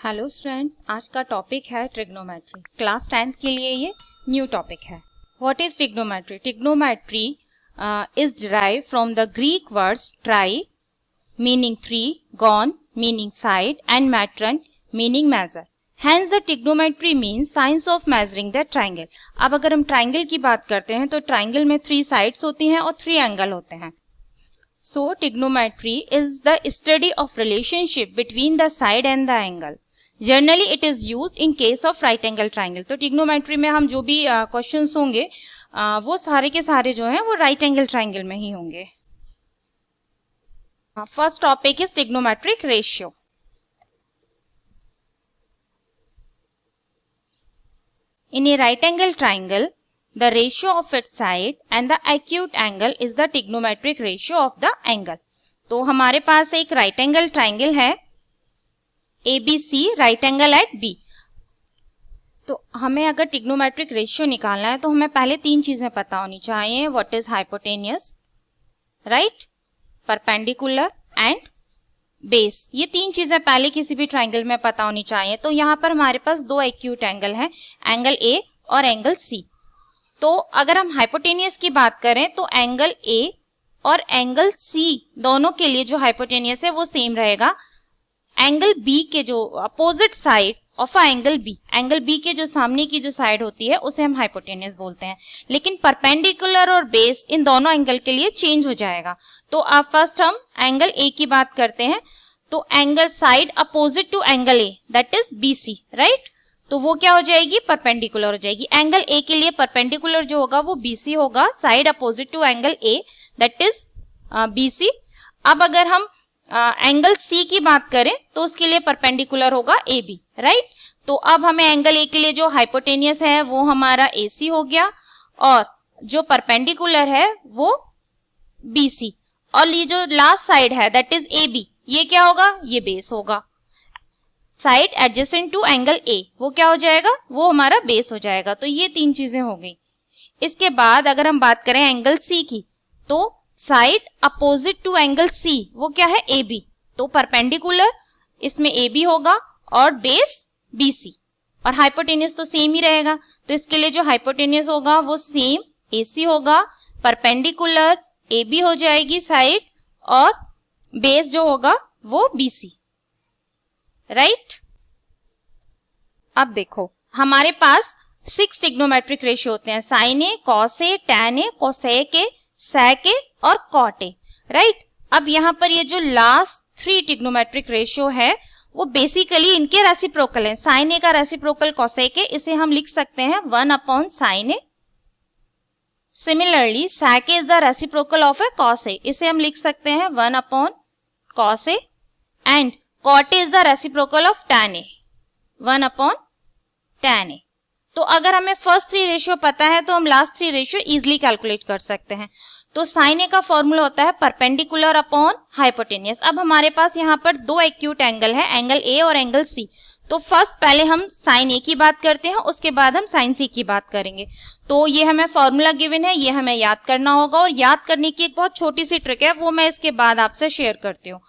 Hello student, आज का topic है ट्रिग्नोमेट्री। क्लास 10th के लिए ये न्यू टॉपिक है। What is trigonometry? Trigonometry is derived from the Greek words tri meaning three, gon meaning side and metron meaning measure. Hence the trigonometry means science of measuring the triangle। अब अगर हम triangle की बात करते हैं तो triangle में 3 sides होती हैं और 3 एंगल होते हैं। So trigonometry is the study of relationship between the side and the angle। Generally it is used in case of right angle triangle। तो trigonometry में हम जो भी क्वेश्चंस होंगे वो सारे के सारे जो हैं वो right angle triangle में ही होंगे। First topic is trigonometric ratio। In a right angle triangle, the ratio of its side and the acute angle is the trigonometric ratio of the angle। तो हमारे पास एक right angle triangle है ABC, right angle at B। तो हमें अगर trigonometric ratio निकालना है तो हमें पहले 3 चीजें पता होनी चाहिए। What is hypotenuse, right, perpendicular and base. ये 3 चीजें पहले किसी भी ट्राइंगल में पता होनी चाहिए। तो यहाँ पर हमारे पास 2 एक्यूट एंगल हैं, एंगल ए और एंगल सी। तो अगर हम हाइपोटेनियस की बात करें तो एंगल ए और एंगल सी दोनों के लिए जो हाइपोटेनियस है वो सेम रहेगा। एंगल बी के जो opposite side of angle B के जो सामने की जो साइड होती है उसे हम हाइपोटेनियस बोलते हैं। लेकिन परपेंडिकुलर और बेस इन दोनों एंगल के लिए चेंज हो जाएगा। तो अब फर्स्ट हम एंगल ए की बात करते हैं। तो angle side opposite to angle A that is BC, right. तो वो क्या हो जाएगी? परपेंडिकुलर हो जाएगी। एंगल ए के लिए परपेंडिकुलर जो होगा वो बीसी होगा, side opposite to angle A that is BC. अब अगर हम एंगल सी की बात करें तो उसके लिए परपेंडिकुलर होगा ए बी, राइट। तो अब हमें एंगल ए के लिए जो हाइपोटेनियस है वो हमारा ए सी हो गया और जो परपेंडिकुलर है वो बी सी, और ये जो लास्ट साइड है दैट इज ए बी, ये क्या होगा? ये बेस होगा। Side adjacent to angle A वो क्या हो जाएगा? वो हमारा बेस हो जाएगा। तो ये 3 चीजें हो गई। इसके बाद अगर हम बात करें एंगल सी की तो side opposite to angle C वो क्या है? A B. तो परपेंडिकुलर इसमें ए बी होगा और बेस बी सी, और हाइपोटेनियस तो सेम ही रहेगा। तो इसके लिए जो हाइपोटेनियस होगा वो सेम ए सी होगा, परपेंडिकुलर ए बी हो जाएगी साइड, और बेस जो होगा वो बी सी, राइट। अब देखो हमारे पास 6 ट्रिग्नोमेट्रिक रेशियो होते हैं, sine A, cos A, tan A, cosec A, sec A और कॉट ए, राइट। अब यहाँ पर ये जो लास्ट 3 ट्रिग्नोमेट्रिक रेशियो है वो बेसिकली इनके रेसिप्रोकल है। साइन ए का रेसिप्रोकल कोसेक ए, इसे हम लिख सकते हैं 1/sin A. Similarly sec A is the reciprocal of a cos A, इसे हम लिख सकते हैं 1/cos A. And cot A is the reciprocal of tan A, 1/tan A. तो अगर हमें फर्स्ट 3 रेशियो पता है तो हम लास्ट 3 रेशियो इजिली कैलकुलेट कर सकते हैं। तो साइन ए का फॉर्मूला होता है परपेंडिकुलर अपॉन हाइपोटेनियस। अब हमारे पास यहाँ पर 2 एक्यूट एंगल है, एंगल ए और एंगल सी। तो फर्स्ट पहले हम साइन ए की बात करते हैं, उसके बाद हम साइन सी की बात करेंगे। तो ये हमें फॉर्मूला गिवन है, ये हमें याद करना होगा, और याद करने की एक बहुत छोटी सी ट्रिक है वो मैं इसके बाद आपसे शेयर करती हूँ।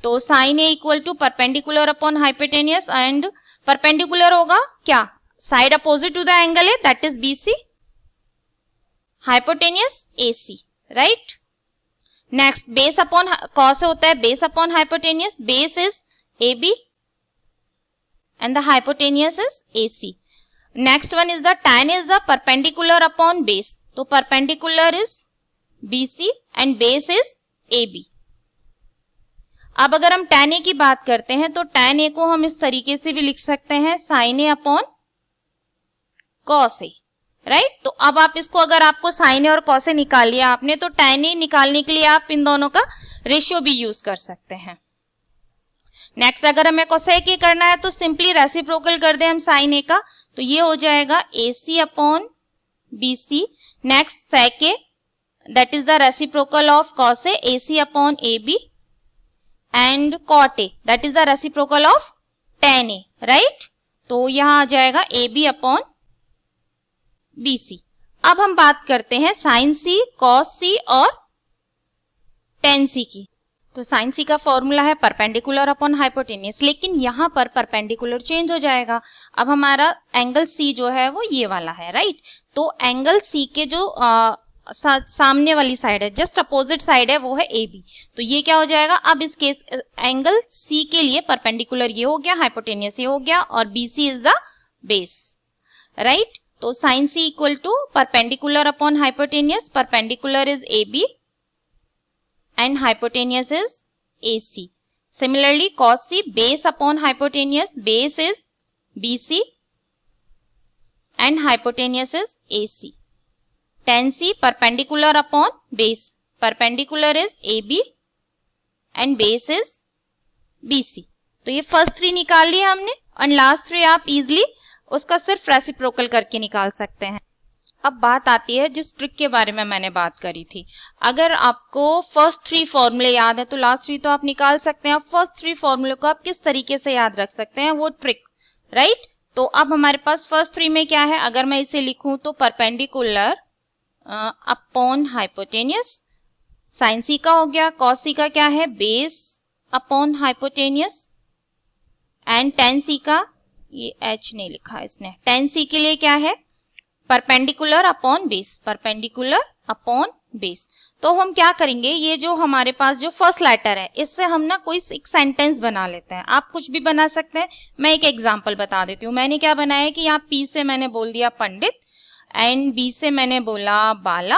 तो sine A equal to perpendicular upon hypotenuse, and perpendicular होगा क्या? Side opposite to the angle A that is B C, hypotenuse A C, right. Next base upon cos होता है base upon hypotenuse, base is A B and the hypotenuse is AC। Next one is the tan is the perpendicular upon base। तो perpendicular is BC and base is AB। अब अगर हम tan A की बात करते हैं तो tan A को हम इस तरीके से भी लिख सकते हैं sin A upon cos A, right. तो अब आप इसको, अगर आपको sin A और cos A निकाल लिया आपने, तो tan A निकालने के लिए आप इन दोनों का रेशियो भी यूज कर सकते हैं। नेक्स्ट अगर हमें कोसेक ए करना है तो सिंपली रेसिप्रोकल कर दे हम साइन ए का, तो ये हो जाएगा A C upon B C. Next sec A that is the reciprocal of cos A C upon A B, and cot A that is the reciprocal of tan A, right. तो यहां आ जाएगा A B upon B C. अब हम बात करते हैं sign सी, cos सी और टैन सी की। तो साइन सी का फॉर्मूला है परपेंडिकुलर अपॉन हाइपोटेनियस, लेकिन यहाँ पर परपेंडिकुलर चेंज हो जाएगा। अब हमारा एंगल सी जो है वो ये वाला है, राइट। तो एंगल सी के जो सामने वाली साइड है, जस्ट अपोजिट साइड है, वो है ए बी। तो ये क्या हो जाएगा, अब इस केस एंगल सी के लिए परपेंडिकुलर ये हो गया, हाइपोटेनियस ये हो गया, और B C is the base, right. तो sine C equal to perpendicular upon hypotenuse, perpendicular is A B and hypotenuse is AC. Similarly, cos C base upon hypotenuse, base is BC and hypotenuse is AC. Tan C perpendicular upon base, perpendicular is AB and base is BC. तो ये first three निकाल लिए हमने, और last three आप easily उसका सिर्फ reciprocal करके निकाल सकते हैं। अब बात आती है जिस ट्रिक के बारे में मैंने बात करी थी। अगर आपको फर्स्ट थ्री फॉर्मूले याद है तो लास्ट थ्री तो आप निकाल सकते हैं। अब फर्स्ट थ्री फॉर्मूले को आप किस तरीके से याद रख सकते हैं, वो ट्रिक, राइट। तो अब हमारे पास फर्स्ट थ्री में क्या है, अगर मैं इसे लिखूं तो perpendicular upon hypotenuse, sine C का हो गया, कॉस सी का क्या है, base upon hypotenuse, and tan C का, ये एच नहीं लिखा इसने, टेन सी के लिए क्या है, perpendicular upon base, perpendicular upon base. तो हम क्या करेंगे, ये जो हमारे पास जो फर्स्ट लेटर है, इससे हम ना कोई एक सेंटेंस बना लेते हैं। आप कुछ भी बना सकते हैं, मैं एक एग्जांपल बता देती हूँ। मैंने क्या बनाया कि यहाँ पी से मैंने बोल दिया पंडित, एंड बी से मैंने बोला बाला,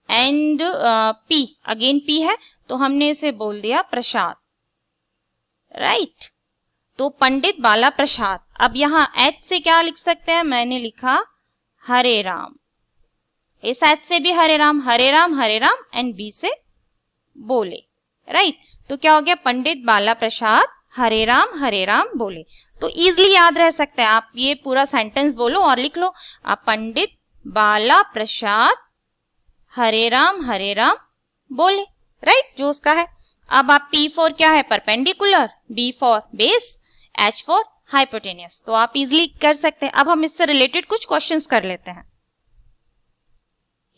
एंड पी अगेन पी है तो हमने इसे बोल दिया प्रसाद, राइट। तो पंडित बाला प्रसाद। अब यहाँ एच से क्या लिख सकते हैं, मैंने लिखा हरे राम, इस एच से भी हरे राम हरे राम, एंड बी से बोले, राइट। तो क्या हो गया, पंडित बाला प्रसाद हरे राम बोले। तो इजिली याद रह सकता है, आप ये पूरा सेंटेंस बोलो और लिख लो, आप पंडित बाला प्रसाद हरे राम बोले, राइट, जो उसका है। अब आप P फॉर क्या है, perpendicular, B for base, H for hypotenuse. तो आप इजिली कर सकते हैं। अब हम इससे रिलेटेड कुछ क्वेश्चंस कर लेते हैं।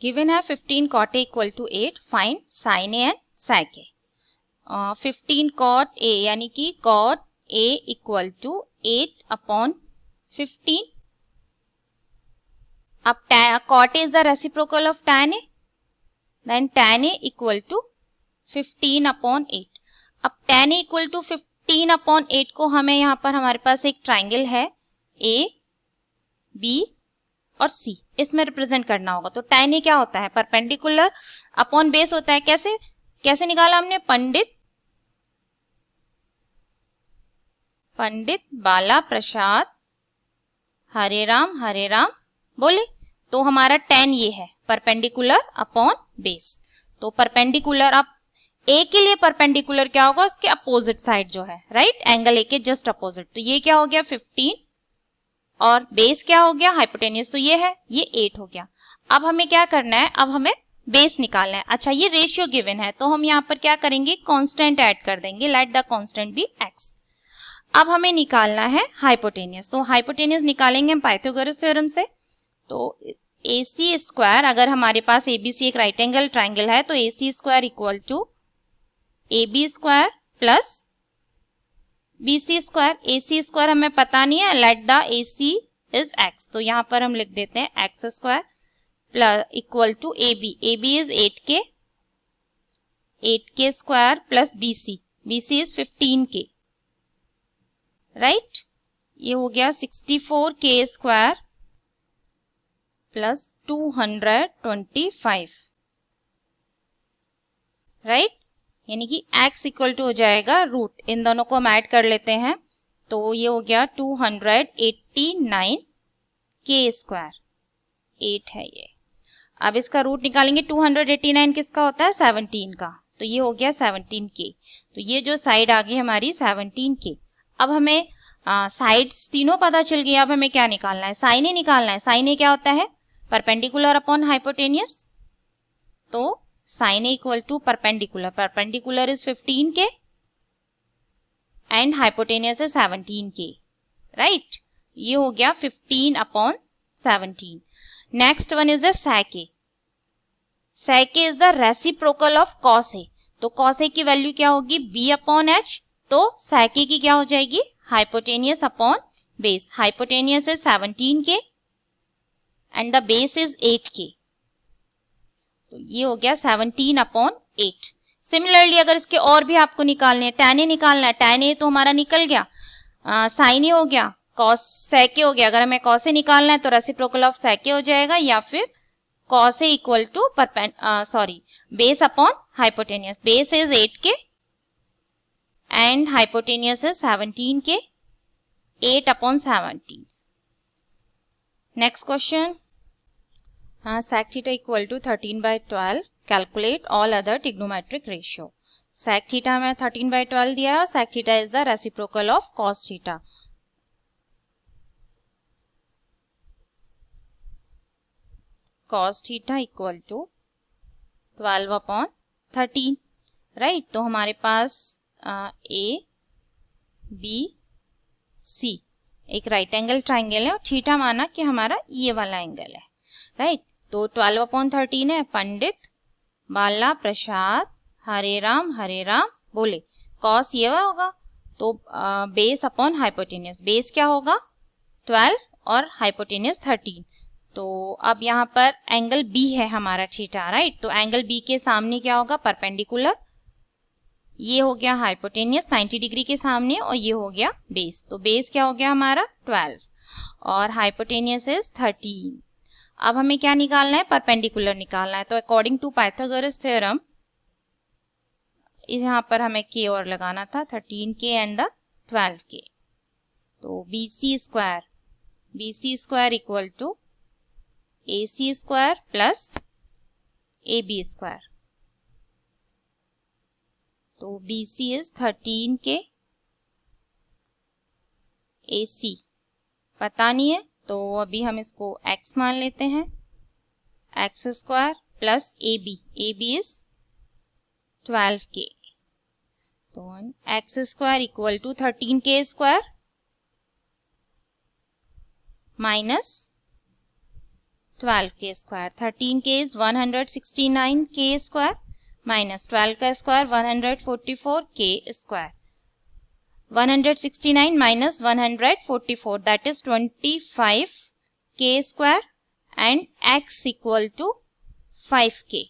गिवन है 15 cot A equal to 8, find sin A and sec A। 15 cot A यानी कि cot A equal to 8 upon 15। अब cot A is the reciprocal of tan A, then tan A equal to 15 upon 8। अब tan A equal to 15 upon 8 को हमें यहाँ पर हमारे पास एक ट्राइंगल है A, B और C, इसमें रिप्रेजेंट करना होगा। तो tan A क्या होता है, परपेंडिकुलर अपॉन बेस होता है। कैसे निकाला हमने, पंडित बाला प्रसाद हरे राम बोले। तो हमारा tan ये है परपेंडिकुलर अपॉन बेस। तो परपेंडिकुलर, अब ए के लिए परपेंडिकुलर क्या होगा, उसके अपोजिट साइड जो है, राइट, एंगल ए के जस्ट अपोजिट। तो ये क्या हो गया 15, और बेस क्या हो गया हाइपोटेनियस, तो ये है, ये 8 हो गया। अब हमें क्या करना है, अब हमें बेस निकालना है। अच्छा, ये रेशियो गिवन है तो हम यहाँ पर क्या करेंगे, कांस्टेंट ऐड कर देंगे, let the constant be x। अब हमें निकालना है हाइपोटेनियस। तो हाइपोटेनियस निकालेंगे हम पाइथागोरस थ्योरम से। तो AC स्क्वायर, अगर हमारे पास ABC एक राइट एंगल ट्राइंगल है तो AC square equal to AB square plus BC square. AC square हमें पता नहीं है, let the AC is x। तो यहाँ पर हम लिख देते हैं x square plus equal to AB is 8k square plus BC is 15k, right. ये हो गया 64k स्क्वायर प्लस 225, राइट। यानी कि x इक्वल टू हो जाएगा रूट, इन दोनों को हम ऐड कर लेते हैं तो ये हो गया 289k स्क्वायर, 8 है ये। अब इसका रूट निकालेंगे, 289 किसका होता है, 17 का, तो ये हो गया 17k। तो ये जो साइड आ गई हमारी 17k। अब हमें साइड्स तीनों पता चल गई। अब हमें क्या निकालना है, साइन ए निकालना है। साइन ए क्या होता है, परपेंडिकुलर अपॉन हाइपोटेनियस। तो sine A equal to perpendicular is 15k and hypotenuse is 17k, right. ये हो गया 15 upon 17। Next one is the sec A। sec A is the reciprocal of cos A। तो cos A की value क्या होगी b upon h, तो sec A की क्या हो जाएगी hypotenuse upon base. Hypotenuse is 17k and the base is 8k, तो ये हो गया 17 अपॉन 8. सिमिलरली अगर इसके और भी आपको निकालने हैं, tan A निकालना है, tan A तो हमारा निकल गया, sin A हो गया, cos sec A हो गया. अगर हमें cos A निकालना है तो रेसिप्रोकल ऑफ sec A हो जाएगा, या फिर cos A equal to base upon hypotenuse. Base is 8k and hypotenuse is 17k, 8 upon 17. Next question. sec theta equal to 13/12. Calculate all other trigonometric ratio. sec theta हमें 13/12 दिया है और sec theta is the reciprocal of cos theta. cos theta equal to 12 upon 13, right. तो हमारे पास A B C एक right angle triangle है और थीटा माना कि हमारा ये वाला एंगल है, राइट. तो 12 अपॉन 13 है. पंडित बाला प्रसाद हरे राम बोले. कॉस ये होगा, तो बेस अपॉन हाइपोटेनियस. बेस क्या होगा 12 और हाइपोटेनियस 13. तो अब यहाँ पर एंगल B है हमारा थीटा, राइट. तो एंगल B के सामने क्या होगा परपेंडिकुलर. ये हो गया हाइपोटेनियस 90 डिग्री के सामने और ये हो गया बेस. तो बेस क्या हो गया हमारा 12 और हाइपोटेनियस इज 13. अब हमें क्या निकालना है परपेंडिकुलर निकालना है. तो अकॉर्डिंग टू पाइथागोरस थ्योरम यहाँ पर हमें k और लगाना था 13k एंड 12k. तो BC square equal to AC square plus AB square. तो BC इज 13k, AC पता नहीं है तो अभी हम इसको x मान लेते हैं. x square plus AB is 12k. तो x square equal to 13k square minus 12k square. 13k is 169k square minus 12 का square 144k square. 169 minus 144 that is 25k square and x equal to 5k.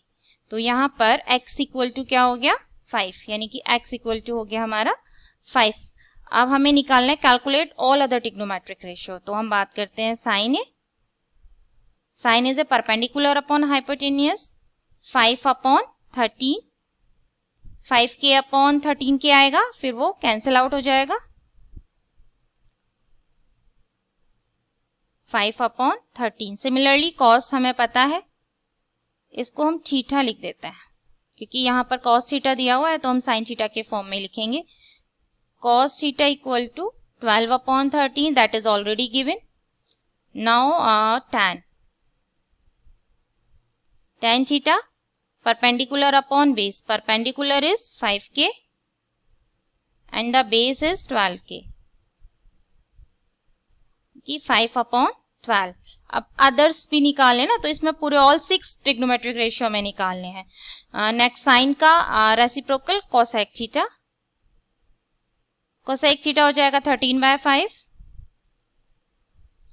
तो यहाँ पर x equal to क्या हो गया 5, यानी कि x इक्वल टू हो गया हमारा 5. अब हमें निकालना है calculate all other trigonometric ratio. तो हम बात करते हैं sine A. Sine is a perpendicular upon hypotenuse. 5 upon 13, 5k upon 13k आएगा, फिर वो कैंसिल आउट हो जाएगा. 5 अपॉन 13. सिमिलरली कॉस हमें पता है, इसको हम थीटा लिख देते हैं क्योंकि यहाँ पर कॉस थीटा दिया हुआ है तो हम साइन थीटा के फॉर्म में लिखेंगे. Cos theta equal to 12 upon 13 that is already given. Now tan theta perpendicular upon base. Perpendicular is 5k and the base is 12k. 5 upon 12. अब अदर्स भी निकालने ना, तो इसमें पूरे ऑल 6 ट्रिग्नोमेट्रिक रेशियो में निकालने हैं. नेक्स्ट साइन का reciprocal cosec theta. Cosec theta हो जाएगा 13/5.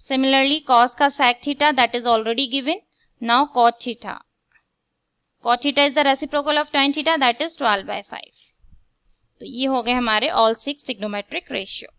सिमिलरली कॉस का sec theta that is already given. Now cot theta. Cot theta is the reciprocal of tan theta that is 12/5. तो ये हो गए हमारे all 6 trigonometric ratio.